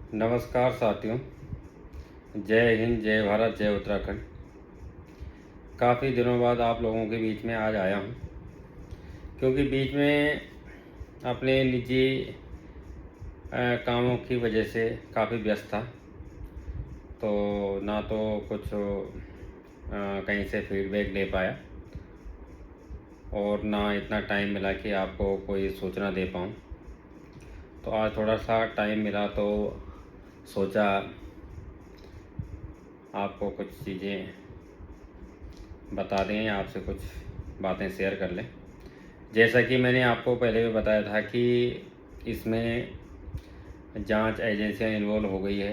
नमस्कार साथियों। जय हिंद, जय भारत, जय उत्तराखंड। काफ़ी दिनों बाद आप लोगों के बीच में आज आया हूँ, क्योंकि बीच में अपने निजी कामों की वजह से काफ़ी व्यस्त था। तो ना तो कुछ कहीं से फीडबैक ले पाया और ना इतना टाइम मिला कि आपको कोई सूचना दे पाऊँ। तो आज थोड़ा सा टाइम मिला तो सोचा आपको कुछ चीज़ें बता दें, आपसे कुछ बातें शेयर कर लें। जैसा कि मैंने आपको पहले भी बताया था कि इसमें जांच एजेंसियां इन्वॉल्व हो गई है।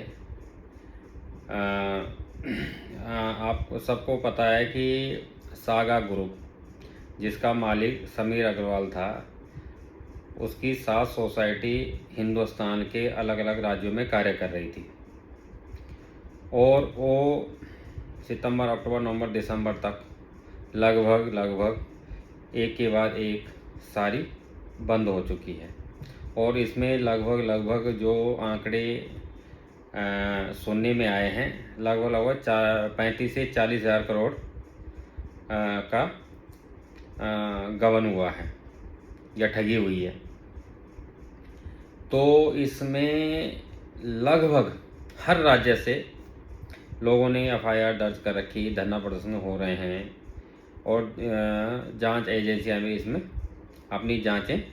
आपको सबको पता है कि सागा ग्रुप, जिसका मालिक समीर अग्रवाल था, उसकी 7 सोसाइटी हिंदुस्तान के अलग अलग राज्यों में कार्य कर रही थी और वो सितंबर, अक्टूबर, नवंबर, दिसंबर तक लगभग एक के बाद एक सारी बंद हो चुकी है। और इसमें लगभग जो आंकड़े सुनने में आए हैं, लगभग 35 से 40 हज़ार करोड़ का गबन हुआ है या ठगी हुई है। तो इसमें लगभग हर राज्य से लोगों ने एफआईआर दर्ज कर रखी, धरना प्रदर्शन हो रहे हैं और जांच एजेंसियां भी इसमें अपनी जांचें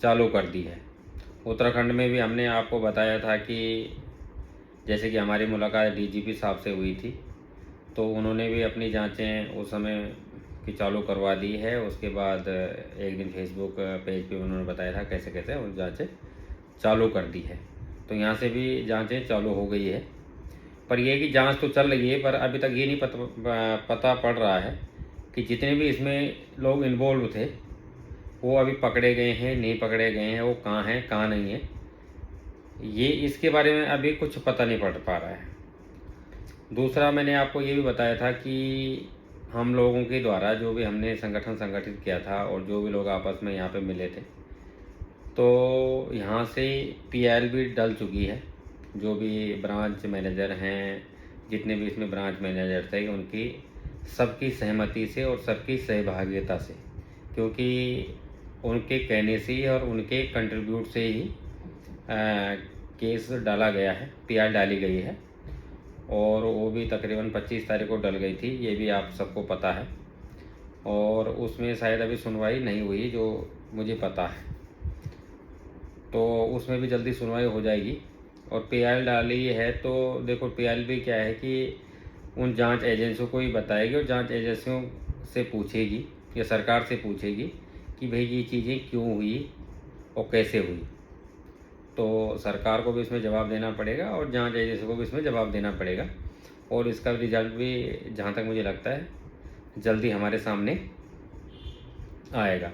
चालू कर दी है। उत्तराखंड में भी हमने आपको बताया था कि जैसे कि हमारी मुलाकात डीजीपी साहब से हुई थी, तो उन्होंने भी अपनी जांचें उस समय की चालू करवा दी है। उसके बाद एक दिन फेसबुक पेज पे उन्होंने बताया था कैसे कैसे उन जांचें चालू कर दी है। तो यहाँ से भी जांचें चालू हो गई है, पर यह कि जांच तो चल रही है, पर अभी तक ये नहीं पता पड़ रहा है कि जितने भी इसमें लोग इन्वॉल्व थे वो अभी पकड़े गए हैं, नहीं पकड़े गए हैं, वो कहाँ हैं कहाँ नहीं है, ये इसके बारे में अभी कुछ पता नहीं पड़ पा रहा है। दूसरा, मैंने आपको ये भी बताया था कि हम लोगों के द्वारा जो भी हमने संगठन संगठित किया था और जो भी लोग आपस में यहाँ पे मिले थे, तो यहाँ से पीएल भी डल चुकी है। जो भी ब्रांच मैनेजर हैं, जितने भी इसमें ब्रांच मैनेजर थे, उनकी सबकी सहमति से और सबकी सहभागिता से, क्योंकि उनके कहने से ही और उनके कंट्रीब्यूट से ही केस डाला गया है, पीआर डाली गई है और वो भी तकरीबन 25 तारीख को डल गई थी, ये भी आप सबको पता है। और उसमें शायद अभी सुनवाई नहीं हुई जो मुझे पता है, तो उसमें भी जल्दी सुनवाई हो जाएगी। और पीआर डाली है तो देखो, पीआर भी क्या है कि उन जांच एजेंसियों को ही बताएगी और जांच एजेंसियों से पूछेगी या सरकार से पूछेगी कि भाई ये चीज़ें क्यों हुई और कैसे हुई। तो सरकार को भी इसमें जवाब देना पड़ेगा और जांच एजेंसी को भी इसमें जवाब देना पड़ेगा और इसका रिजल्ट भी, जहाँ तक मुझे लगता है, जल्दी हमारे सामने आएगा।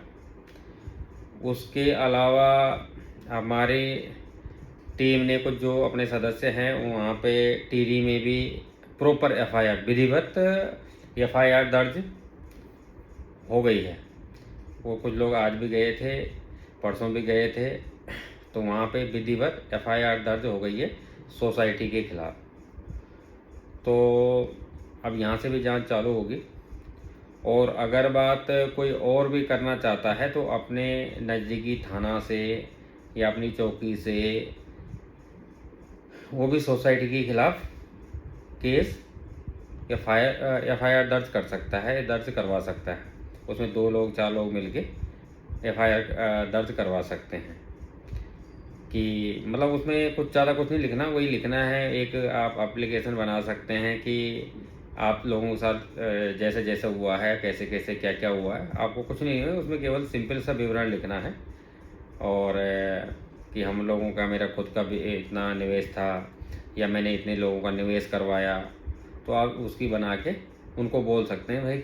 उसके अलावा हमारी टीम ने कुछ जो अपने सदस्य हैं वहाँ पे टिहरी में भी प्रॉपर एफआईआर, विधिवत एफआईआर दर्ज हो गई है। वो कुछ लोग आज भी गए थे, परसों भी गए थे, तो वहाँ पे विधिवत एफआईआर दर्ज हो गई है सोसाइटी के खिलाफ। तो अब यहाँ से भी जांच चालू होगी और अगर बात कोई और भी करना चाहता है तो अपने नज़दीकी थाना से या अपनी चौकी से वो भी सोसाइटी के खिलाफ केस एफआईआर दर्ज कर सकता है, दर्ज करवा सकता है। उसमें 2 लोग 4 लोग मिलके एफआईआर दर्ज करवा सकते हैं कि मतलब उसमें कुछ ज़्यादा कुछ नहीं लिखना, वही लिखना है। एक आप एप्लीकेशन बना सकते हैं कि आप लोगों के साथ जैसे जैसे हुआ है, कैसे कैसे क्या क्या हुआ है, आपको कुछ नहीं है उसमें, केवल सिंपल सा विवरण लिखना है और कि हम लोगों का, मेरा खुद का भी इतना निवेश था या मैंने इतने लोगों का निवेश करवाया, तो आप उसकी बना के उनको बोल सकते हैं भाई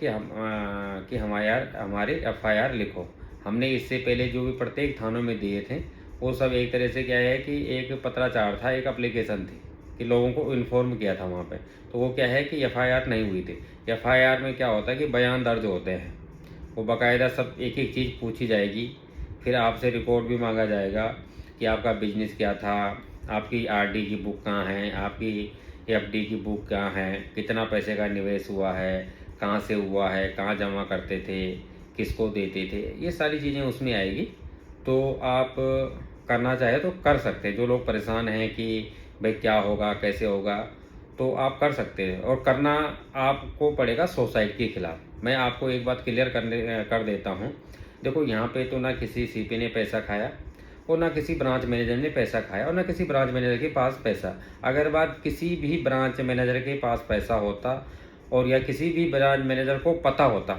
कि हमारी एफआईआर लिखो। हमने इससे पहले जो भी प्रत्येक थानों में दिए थे वो सब एक तरह से क्या है कि एक पत्राचार था, एक एप्लीकेशन थी कि लोगों को इन्फॉर्म किया था वहाँ पे। तो वो क्या है कि एफआईआर नहीं हुई थी। एफआईआर में क्या होता है कि बयान दर्ज होते हैं, वो बाकायदा सब एक एक चीज़ पूछी जाएगी, फिर आपसे रिपोर्ट भी मांगा जाएगा कि आपका बिजनेस क्या था, आपकी आरडी की बुक कहाँ है, आपकी एफडी की बुक कहाँ है, कितना पैसे का निवेश हुआ है, कहाँ से हुआ है, कहाँ जमा करते थे, किसको देते थे, ये सारी चीज़ें उसमें आएगी। तो आप करना चाहे तो कर सकते हैं। जो लोग परेशान हैं कि भाई क्या होगा, कैसे होगा, तो आप कर सकते हैं। और करना आपको पड़ेगा सोसाइटी के खिलाफ। मैं आपको एक बात क्लियर कर देता हूँ। देखो, यहाँ पे तो ना किसी सीपी ने पैसा खाया, और ना किसी ब्रांच मैनेजर ने पैसा खाया, और ना किसी ब्रांच मैनेजर के पास पैसा। अगर बात किसी भी ब्रांच मैनेजर के पास पैसा होता, और या किसी भी ब्रांच मैनेजर को पता होता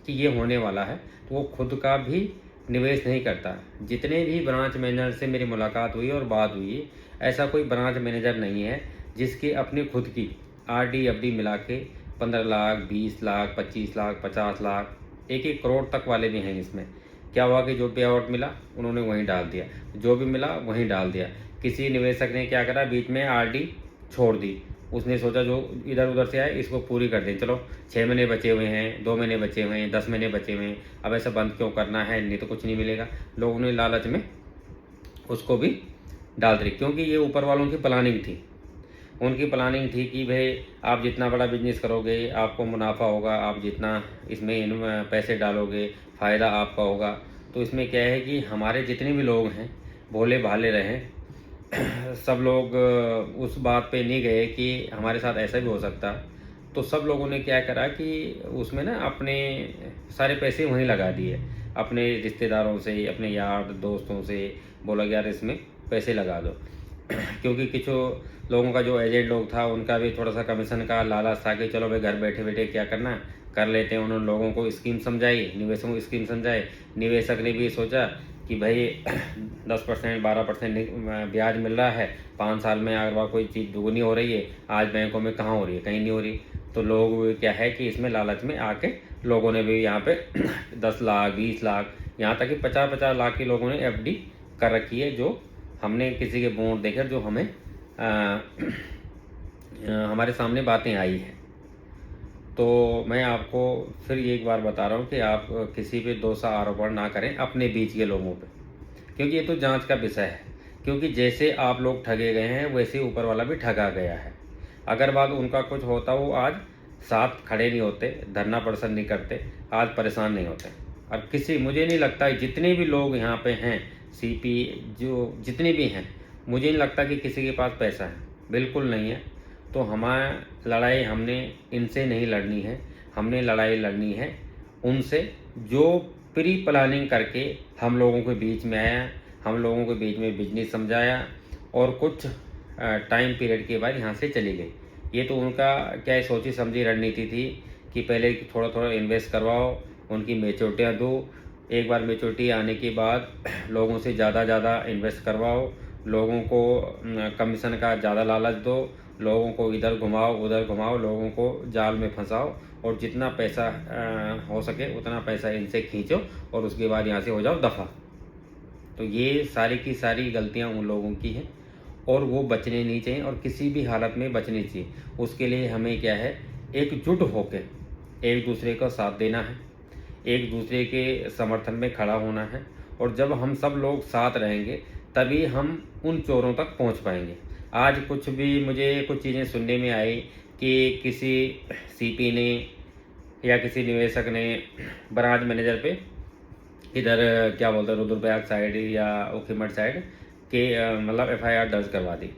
कि ये होने वाला है, तो वो खुद का भी निवेश नहीं करता। जितने भी ब्रांच मैनेजर से मेरी मुलाकात हुई और बात हुई, ऐसा कोई ब्रांच मैनेजर नहीं है जिसकी अपनी खुद की आरडी एफडी मिला के 15 लाख, 20 लाख, 25 लाख, 50 लाख, 1-1 करोड़ तक वाले भी हैं इसमें। क्या हुआ कि जो पे आउट मिला उन्होंने वहीं डाल दिया, जो भी मिला वहीं डाल दिया। किसी निवेशक ने क्या करा, बीच में आरडी छोड़ दी। उसने सोचा जो इधर उधर से आए इसको पूरी कर दें, चलो 6 महीने बचे हुए हैं, 2 महीने बचे हुए हैं, 10 महीने बचे हुए हैं, अब ऐसा बंद क्यों करना है, नहीं तो कुछ नहीं मिलेगा। लोगों ने लालच में उसको भी डाल दी, क्योंकि ये ऊपर वालों की प्लानिंग थी। उनकी प्लानिंग थी कि भाई आप जितना बड़ा बिजनेस करोगे आपको मुनाफा होगा, आप जितना इसमें पैसे डालोगे फ़ायदा आपका होगा। तो इसमें क्या है कि हमारे जितने भी लोग हैं भोले भाले रहें। सब लोग उस बात पे नहीं गए कि हमारे साथ ऐसा भी हो सकता। तो सब लोगों ने क्या करा कि उसमें ना अपने सारे पैसे वहीं लगा दिए, अपने रिश्तेदारों से, अपने यार दोस्तों से बोला यार इसमें पैसे लगा दो। क्योंकि कुछ लोगों का जो एजेंट लोग था उनका भी थोड़ा सा कमीशन का लालच था कि चलो भाई घर बैठे बैठे क्या करना, कर लेते हैं। उन्होंने लोगों को स्कीम समझाई, निवेशकों को स्कीम समझाई। निवेशक ने भी सोचा कि भाई 10% 12% ब्याज मिल रहा है, 5 साल में अगर वह कोई चीज़ दुगनी हो रही है, आज बैंकों में कहाँ हो रही है, कहीं नहीं हो रही। तो लोग क्या है कि इसमें लालच में आके लोगों ने भी यहाँ पे 10 लाख 20 लाख, यहाँ तक कि 50-50 लाख के लोगों ने एफडी कर रखी है। जो हमने किसी के बॉन्ड देखे, जो हमें हमारे सामने बातें आई हैं। तो मैं आपको फिर एक बार बता रहा हूँ कि आप किसी पे दोषा आरोपण ना करें अपने बीच के लोगों पे, क्योंकि ये तो जांच का विषय है। क्योंकि जैसे आप लोग ठगे गए हैं वैसे ऊपर वाला भी ठगा गया है। अगर बात उनका कुछ होता, वो आज साथ खड़े नहीं होते, धरना प्रदर्शन नहीं करते, आज परेशान नहीं होते। और किसी, मुझे नहीं लगता जितने भी लोग यहाँ पे हैं सीपी, जो जितने भी हैं, मुझे नहीं लगता कि किसी के पास पैसा है, बिल्कुल नहीं है। तो हमारी लड़ाई हमने इनसे नहीं लड़नी है, हमने लड़ाई लड़नी है उनसे जो प्री प्लानिंग करके हम लोगों के बीच में आया, हम लोगों के बीच में बिजनेस समझाया, और कुछ टाइम पीरियड के बाद यहाँ से चली गई। ये तो उनका क्या सोची समझी रणनीति थी कि पहले थोड़ा थोड़ा इन्वेस्ट करवाओ, उनकी मेच्योरिटियाँ दो, एक बार मेच्योरिटी आने के बाद लोगों से ज़्यादा इन्वेस्ट करवाओ, लोगों को कमीशन का ज़्यादा लालच दो, लोगों को इधर घुमाओ उधर घुमाओ, लोगों को जाल में फंसाओ, और जितना पैसा हो सके उतना पैसा इनसे खींचो, और उसके बाद यहाँ से हो जाओ दफ़ा। तो ये सारी की सारी गलतियाँ उन लोगों की हैं, और वो बचने नहीं चाहिए, और किसी भी हालत में बचनी चाहिए। उसके लिए हमें क्या है, एकजुट होकर एक दूसरे का साथ देना है, एक दूसरे के समर्थन में खड़ा होना है। और जब हम सब लोग साथ रहेंगे तभी हम उन चोरों तक पहुंच पाएंगे। आज कुछ भी मुझे कुछ चीज़ें सुनने में आई कि किसी सीपी ने या किसी निवेशक ने ब्रांच मैनेजर पे इधर क्या बोलते हैं रुद्रप्रयाग साइड या उखीमठ साइड के मतलब एफआईआर दर्ज करवा दी।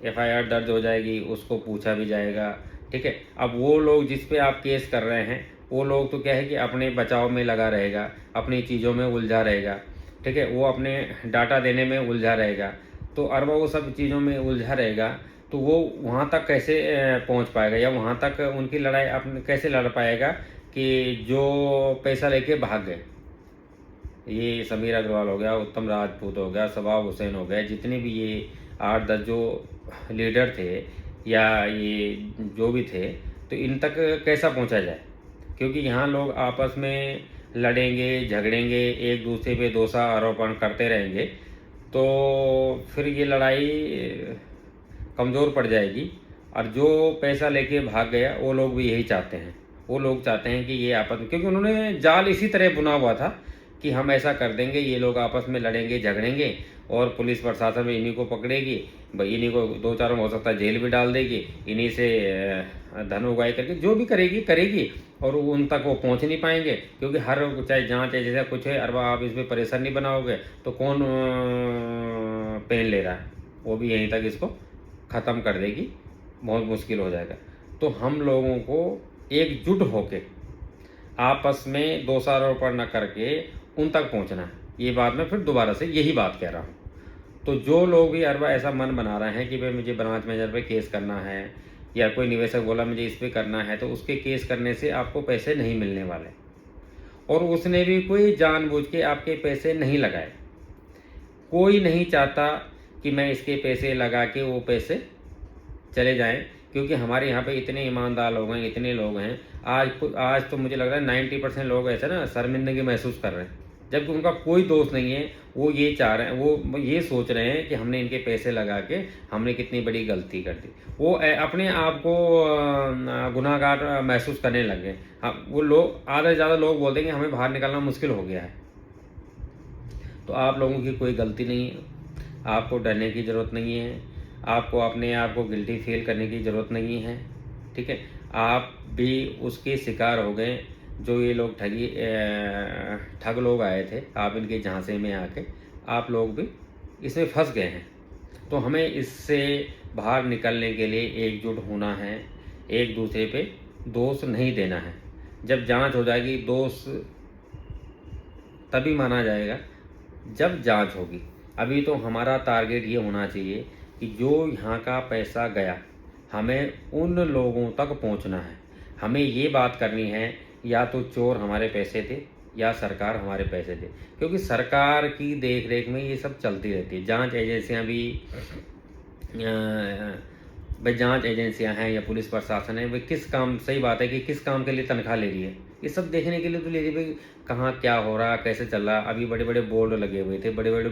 एफआईआर दर्ज हो जाएगी, उसको पूछा भी जाएगा, ठीक है। अब वो लोग जिस पे आप केस कर रहे हैं, वो लोग तो क्या है कि अपने बचाव में लगा रहेगा, अपनी चीज़ों में उलझा रहेगा, ठीक है। वो अपने डाटा देने में उलझा रहेगा। तो और वो सब चीज़ों में उलझा रहेगा, तो वो वहाँ तक कैसे पहुँच पाएगा, या वहाँ तक उनकी लड़ाई अपने कैसे लड़ पाएगा कि जो पैसा लेके भाग गए। ये समीर अग्रवाल हो गया, उत्तम राजपूत हो गया, शबाब हुसैन हो गया, जितने भी ये 8-10 जो लीडर थे या ये जो भी थे, तो इन तक कैसा पहुंचा जाए। क्योंकि यहाँ लोग आपस में लड़ेंगे, झगड़ेंगे, एक दूसरे पे दोषा आरोपण करते रहेंगे, तो फिर ये लड़ाई कमज़ोर पड़ जाएगी। और जो पैसा लेके भाग गया वो लोग भी यही चाहते हैं, वो लोग चाहते हैं कि ये आपस में, क्योंकि उन्होंने जाल इसी तरह बुना हुआ था कि हम ऐसा कर देंगे, ये लोग आपस में लड़ेंगे झगड़ेंगे, और पुलिस प्रशासन भी इन्हीं को पकड़ेगी भाई, इन्हीं को 2-4 में हो सकता है जेल भी डाल देगी, इन्हीं से धन उगाई करके जो भी करेगी और उन तक वो पहुंच नहीं पाएंगे, क्योंकि हर चाहे जांच है जैसा कुछ है, अरे आप इसमें प्रेशर नहीं बनाओगे तो कौन पेन ले रहा है, वो भी यहीं तक इसको ख़त्म कर देगी, बहुत मुश्किल हो जाएगा। तो हम लोगों को एकजुट होके आपस में दोषारोपण न करके उन तक पहुंचना है। ये बात मैं फिर दोबारा से यही बात कह रहा हूँ। तो जो लोग भी अरबा ऐसा मन बना रहे हैं कि भाई मुझे ब्रांच मैनेजर पे केस करना है, या कोई निवेशक बोला मुझे इस पे करना है, तो उसके केस करने से आपको पैसे नहीं मिलने वाले, और उसने भी कोई जानबूझ के आपके पैसे नहीं लगाए। कोई नहीं चाहता कि मैं इसके पैसे लगा के वो पैसे चले जाएं, क्योंकि हमारे यहाँ पे इतने ईमानदार लोग हैं, इतने लोग हैं। आज तो मुझे लग रहा है 90% लोग ऐसे ना शर्मिंदगी महसूस कर रहे हैं, जबकि उनका कोई दोष नहीं है। वो ये चाह रहे हैं, वो ये सोच रहे हैं कि हमने इनके पैसे लगा के हमने कितनी बड़ी गलती कर दी। वो अपने आप को गुनाहगार महसूस करने लग गए। हाँ, वो लोग आधे से ज़्यादा लोग बोलते हैं कि हमें बाहर निकलना मुश्किल हो गया है। तो आप लोगों की कोई गलती नहीं है, आपको डरने की ज़रूरत नहीं है, आपको अपने आप को गिल्टी फील करने की ज़रूरत नहीं है। ठीक है, आप भी उसके शिकार हो गए जो ये लोग ठग लोग आए थे, आप इनके झांसे में आके आप लोग भी इसमें फंस गए हैं। तो हमें इससे बाहर निकलने के लिए एकजुट होना है, एक दूसरे पे दोष नहीं देना है। जब जांच हो जाएगी, दोष तभी माना जाएगा जब जांच होगी। अभी तो हमारा टारगेट ये होना चाहिए कि जो यहाँ का पैसा गया, हमें उन लोगों तक पहुँचना है। हमें ये बात करनी है, या तो चोर हमारे पैसे थे या सरकार हमारे पैसे थे, क्योंकि सरकार की देख रेख में ये सब चलती रहती है। जांच एजेंसियां भी भाई जांच एजेंसियां हैं या पुलिस प्रशासन है, भाई किस काम, सही बात है कि किस काम के लिए तनख्वाह ले रही है, ये सब देखने के लिए तो ले रही है भाई कहाँ क्या हो रहा, कैसे चल रहा। अभी बड़े बड़े बोर्ड लगे हुए थे, बड़े बड़े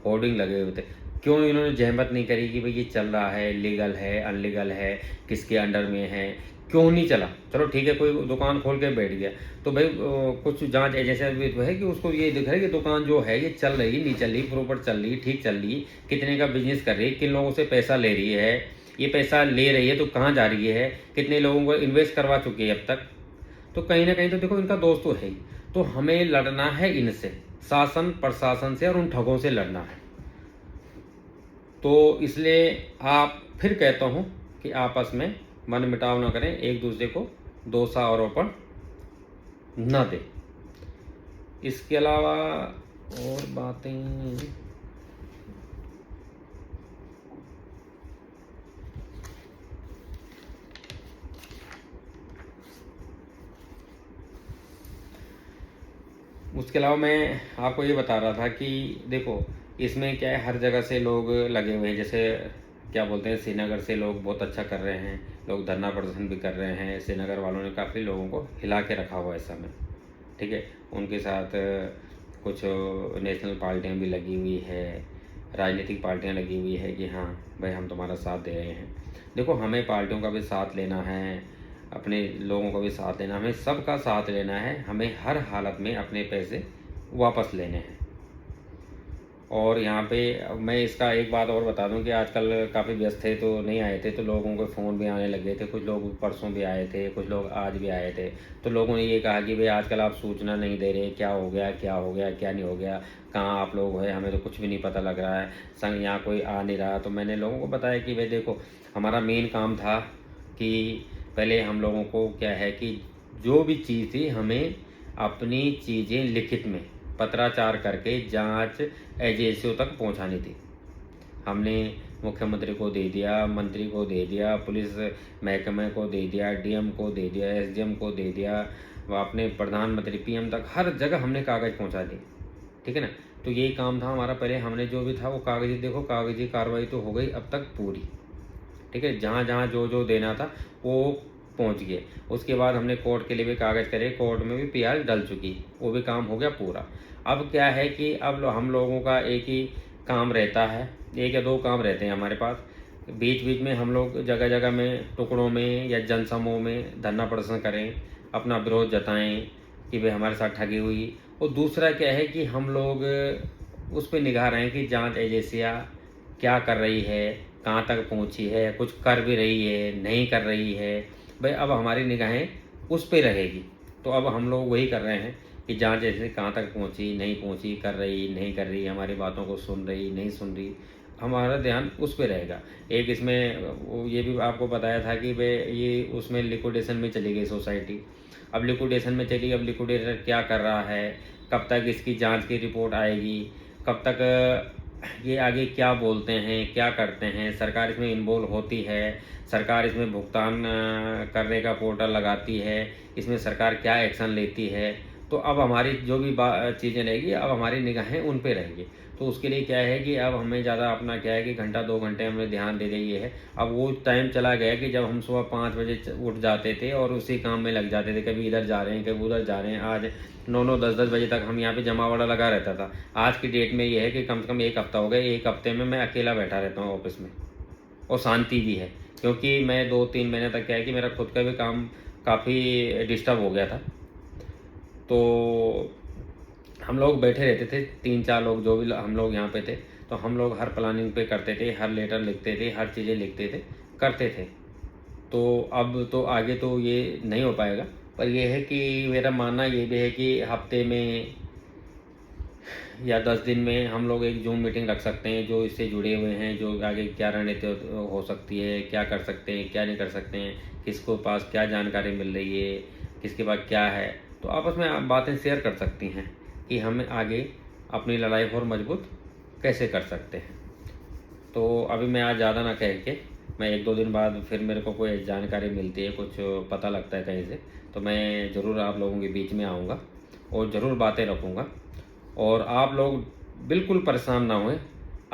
होर्डिंग लगे हुए थे, क्यों इन्होंने जहमत नहीं करी कि भाई ये चल रहा है, लीगल है, अनलीगल है, किसके अंडर में है, क्यों नहीं चला। चलो ठीक है, कोई दुकान खोल के बैठ गया तो भाई कुछ जांच एजेंसियां भी तो है कि उसको ये दिख रहा है कि दुकान जो है ये चल रही, नहीं चल रही, प्रॉपर चल रही, ठीक चल रही, कितने का बिजनेस कर रही है, किन लोगों से पैसा ले रही है, ये पैसा ले रही है तो कहाँ जा रही है, कितने लोगों को इन्वेस्ट करवा चुकी है अब तक। तो कहीं ना कहीं तो देखो इनका दोस्त तो है ही। तो हमें लड़ना है इनसे, शासन प्रशासन से, और उन ठगों से लड़ना है। तो इसलिए आप फिर कहता हूँ कि आपस में मन मिटाव न करें, एक दूसरे को दोषारोपण न दें। इसके अलावा और बातें, उसके अलावा मैं आपको ये बता रहा था कि देखो इसमें क्या है, हर जगह से लोग लगे हुए हैं। जैसे क्या बोलते हैं, श्रीनगर से लोग बहुत अच्छा कर रहे हैं, लोग धरना प्रदर्शन भी कर रहे हैं। श्रीनगर वालों ने काफ़ी लोगों को हिला के रखा हुआ है इस समय। ठीक है, उनके साथ कुछ नेशनल पार्टियां भी लगी हुई है, राजनीतिक पार्टियां लगी हुई है कि हाँ भाई हम तुम्हारा साथ दे रहे हैं। देखो हमें पार्टियों का भी साथ लेना है, अपने लोगों का भी साथ लेना, हमें सबका साथ लेना है। हमें हर हालत में अपने पैसे वापस लेने हैं। और यहाँ पे मैं इसका एक बात और बता दूं कि आजकल काफ़ी व्यस्त थे तो नहीं आए थे, तो लोगों के फ़ोन भी आने लगे थे। कुछ लोग परसों भी आए थे, कुछ लोग आज भी आए थे। तो लोगों ने ये कहा कि भाई आजकल आप सूचना नहीं दे रहे, क्या हो गया, क्या हो गया, क्या नहीं हो गया, कहाँ आप लोग हैं, हमें तो कुछ भी नहीं पता लग रहा है, संग यहाँ कोई आ नहीं रहा। तो मैंने लोगों को बताया कि भाई देखो हमारा मेन काम था कि पहले हम लोगों को क्या है कि जो भी चीज़ थी हमें अपनी चीज़ें लिखित में पत्राचार करके जांच एजेंसियों तक पहुंचानी थी। हमने मुख्यमंत्री को दे दिया, मंत्री को दे दिया, पुलिस महकमे को दे दिया, डीएम को दे दिया, एसडीएम को दे दिया, अपने प्रधानमंत्री पीएम तक हर जगह हमने कागज़ पहुंचा दी। ठीक है ना, तो यही काम था हमारा। पहले हमने जो भी था वो कागजी, देखो कागजी कार्रवाई तो हो गई अब तक पूरी। ठीक है, जहाँ जहाँ जो जो देना था वो पहुँच गए। उसके बाद हमने कोर्ट के लिए भी कागज़ करे, कोर्ट में भी पीआर डल चुकी, वो भी काम हो गया पूरा। अब क्या है कि अब हम लोगों का एक ही काम रहता है, एक या दो काम रहते हैं हमारे पास। बीच बीच में हम लोग जगह जगह में टुकड़ों में या जनसमूह में धरना प्रदर्शन करें, अपना विरोध जताएं कि भाई हमारे साथ ठगी हुई। और दूसरा क्या है कि हम लोग उस पे निगाह रहें कि जांच एजेंसियां क्या कर रही है, कहाँ तक पहुंची है, कुछ कर भी रही है, नहीं कर रही है। भाई अब हमारी निगाहें उस पे रहेगी। तो अब हम लोग वही कर रहे हैं कि जांच एजेंसी कहाँ तक पहुंची, नहीं पहुंची, कर रही, नहीं कर रही, हमारी बातों को सुन रही, नहीं सुन रही, हमारा ध्यान उस पे रहेगा। एक इसमें ये भी आपको बताया था कि वे ये उसमें लिक्विडेशन में चली गई सोसाइटी। अब लिक्विडेशन में चली, अब लिक्विडेटर क्या कर रहा है, कब तक इसकी जांच की रिपोर्ट आएगी, कब तक ये आगे क्या बोलते हैं, क्या करते हैं, सरकार इसमें इन्वॉल्व होती है, सरकार इसमें भुगतान करने का पोर्टल लगाती है, इसमें सरकार क्या एक्शन लेती है। तो अब हमारी जो भी चीज़ें रहेगी, अब हमारी निगाहें उन पे रहेंगी। तो उसके लिए क्या है कि अब हमें ज़्यादा अपना क्या है कि घंटा 2 घंटे हमें ध्यान दे देंगे है। अब वो टाइम चला गया कि जब हम सुबह 5 बजे उठ जाते थे और उसी काम में लग जाते थे, कभी इधर जा रहे हैं, कभी उधर जा रहे हैं। आज 9-9, 10-10 बजे तक हम यहाँ पे जमावड़ा लगा रहता था। आज की डेट में ये है कि कम से कम 1 हफ्ता हो गया, 1 हफ्ते में मैं अकेला बैठा रहता हूँ ऑफिस में, और शांति भी है। क्योंकि मैं 2-3 महीने तक क्या है कि मेरा खुद का भी काम काफ़ी डिस्टर्ब हो गया था। तो हम लोग बैठे रहते थे 3-4 लोग, जो भी हम लोग यहाँ पे थे। तो हम लोग हर प्लानिंग पे करते थे, हर लेटर लिखते थे, हर चीज़ें लिखते थे, करते थे। तो अब तो आगे तो ये नहीं हो पाएगा, पर यह है कि मेरा मानना ये भी है कि हफ्ते में या 10 दिन में हम लोग एक जूम मीटिंग रख सकते हैं, जो इससे जुड़े हुए हैं, जो आगे क्या रणनीति हो सकती है, क्या कर सकते हैं, क्या नहीं कर सकते हैं, किसको पास क्या जानकारी मिल रही है, किसके पास क्या है। तो आपस में आप बातें शेयर कर सकती हैं कि हम आगे अपनी लड़ाई और मजबूत कैसे कर सकते हैं। तो अभी मैं आज ज़्यादा ना कह के, मैं 1-2 दिन बाद फिर मेरे को कोई जानकारी मिलती है, कुछ पता लगता है कहीं से, तो मैं ज़रूर आप लोगों के बीच में आऊँगा और ज़रूर बातें रखूँगा। और आप लोग बिल्कुल परेशान ना होएं।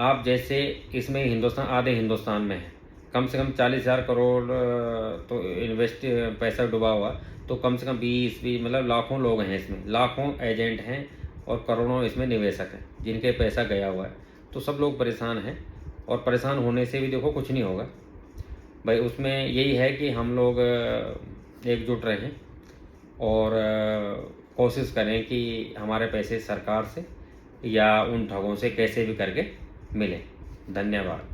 आप जैसे इसमें हिंदुस्तान, आधे हिंदुस्तान में है, कम से कम 40,000 करोड़ तो इन्वेस्ट पैसा डूबा हुआ। तो कम से कम 20 मतलब लाखों लोग हैं इसमें, लाखों एजेंट हैं और करोड़ों इसमें निवेशक हैं जिनके पैसा गया हुआ है। तो सब लोग परेशान हैं, और परेशान होने से भी देखो कुछ नहीं होगा भाई। उसमें यही है कि हम लोग एकजुट रहें और कोशिश करें कि हमारे पैसे सरकार से या उन ठगों से कैसे भी करके मिलें। धन्यवाद।